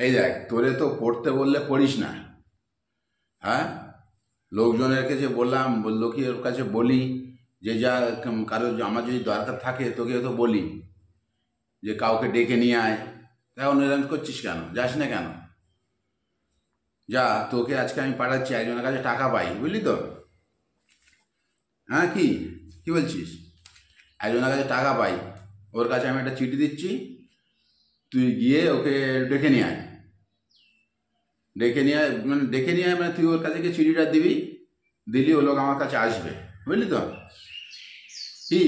এই দেখ, তোরে তো পড়তে বললে পড়িস না। হ্যাঁ, লোকজনের কাছে বললাম, লোকের কাছে বলি যে যা কারো আমার যদি দরকার থাকে তোকে তো বলি যে কাউকে ডেকে নিয়ে আয়। এখন এরকম করছিস কেন? যাস না কেন? যা, তোকে আজকে আমি পাঠাচ্ছি, একজনের কাছে টাকা পাই, বুঝলি তো? হ্যাঁ, কি কি বলছিস? একজনের কাছে টাকা পাই, ওর কাছে আমি একটা চিঠি দিচ্ছি, তুই গিয়ে ওকে ডেকে নিয়ে আয়। ডেকে নিয়ে আয় মানে তুই ওর কাছে গিয়ে চিঠিটা দিবি, দিলি ও লোক আমার কাছে আসবে, বুঝলি তো? কি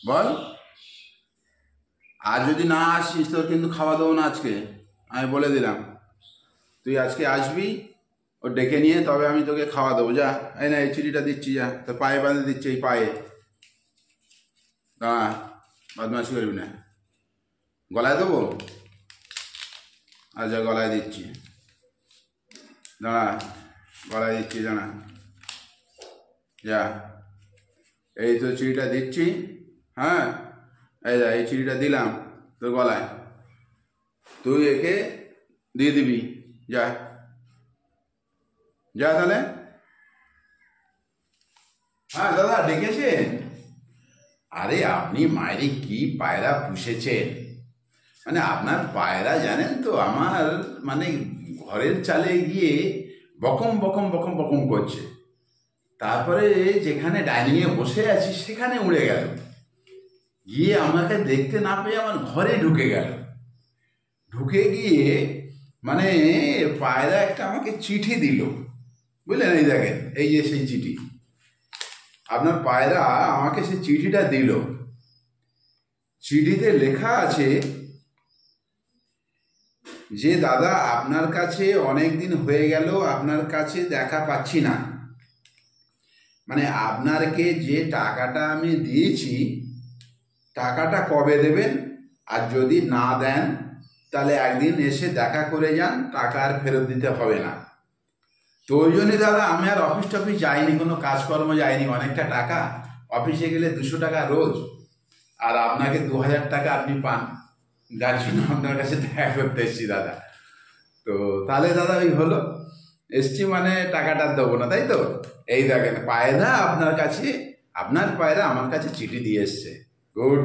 বল? আর যদি না আসিস তোর কিন্তু খাওয়া দেবো না আজকে, আমি বলে দিলাম। তুই আজকে আসবি, ও ডেকে নিয়ে তবে আমি তোকে খাওয়া দেবো। যা, এই না, এই চিঠিটা দিচ্ছি, যা, তোর পায়ে বাঁধে দিচ্ছি, এই পায়ে। দাঁড়া, বদমাশি করবি না। গলায় দেবো? আচ্ছা, গলায় দিচ্ছি, দাঁড়া, গলায় দিচ্ছি, জানা। যা, এই তো চিঠিটা দিচ্ছি। হ্যাঁ, এই যা, এই চিঠিটা দিলাম তোর গলায়, তুই একে দিয়ে দিবি। যা, যা তাহলে। হ্যাঁ দাদা, ডেকেছেন? আরে আপনি মায়েরে কি পায়রা পুষেছেন, মানে আপনার পায়রা জানেন তো আমার, মানে ঘরের চালে গিয়ে বকম বকম বকম বকম করছে, তারপরে যেখানে ডাইনিংয়ে বসে আছি সেখানে উড়ে গেল, গিয়ে আমাকে দেখতে না পেয়ে আমার ঘরে ঢুকে গেল। ঢুকে গিয়ে মানে পায়রা একটা আমাকে চিঠি দিল, বুঝলেন? এই দেখেন, এই যে সেই চিঠি, আপনার পায়রা আমাকে সেই চিঠিটা দিল। চিঠিতে লেখা আছে যে দাদা, আপনার কাছে অনেক দিন হয়ে গেল, আপনার কাছে দেখা পাচ্ছি না, মানে আপনাকে যে টাকাটা আমি দিয়েছি টাকাটা কবে দেবেন, আর যদি না দেন তাহলে একদিন এসে দেখা করে যান, টাকা আর ফেরত দিতে হবে না। তো ওই জন্যে দাদা আমি আর অফিস টফিস যাইনি, কোনো কাজকর্ম যাইনি। অনেকটা টাকা, অফিসে গেলে 200 টাকা রোজ, আর আপনাকে 2000 টাকা আপনি পান, যার জন্য আপনার কাছে দেখা করতে এসছি দাদা। তো তাহলে দাদা ওই হলো, এসছি মানে টাকাটা দেবো না, তাই তো? এই দেখেন, পায়রা আপনার কাছে, আপনার পায়রা আমার কাছে চিঠি দিয়ে এসছে। গুড।